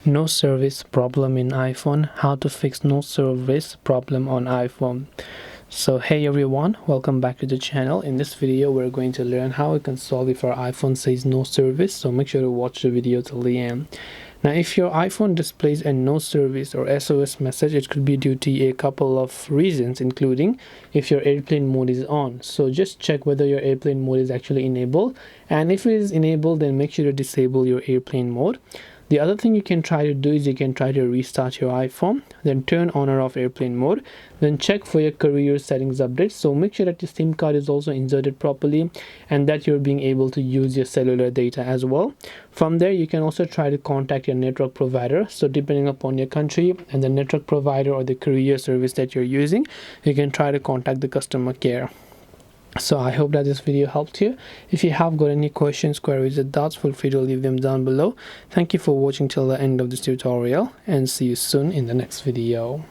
No service problem in iPhone. How to fix no service problem on iPhone. So hey everyone, welcome back to the channel. In this video we're going to learn how we can solve if our iPhone says no service, so make sure to watch the video till the end. Now if your iPhone displays a no service or SOS message, it could be due to a couple of reasons, including if your airplane mode is on. So just check whether your airplane mode is actually enabled, and if it is enabled, then make sure to disable your airplane mode. The other thing you can try to do is you can try to restart your iPhone, then turn on or off airplane mode, then check for your carrier settings update. So make sure that your SIM card is also inserted properly and that you're being able to use your cellular data as well. From there, you can also try to contact your network provider. So depending upon your country and the network provider or the carrier service that you're using, you can try to contact the customer care. So I hope that this video helped you. If you have got any questions, queries, or doubts, feel free to leave them down below. Thank you for watching till the end of this tutorial, and see you soon in the next video.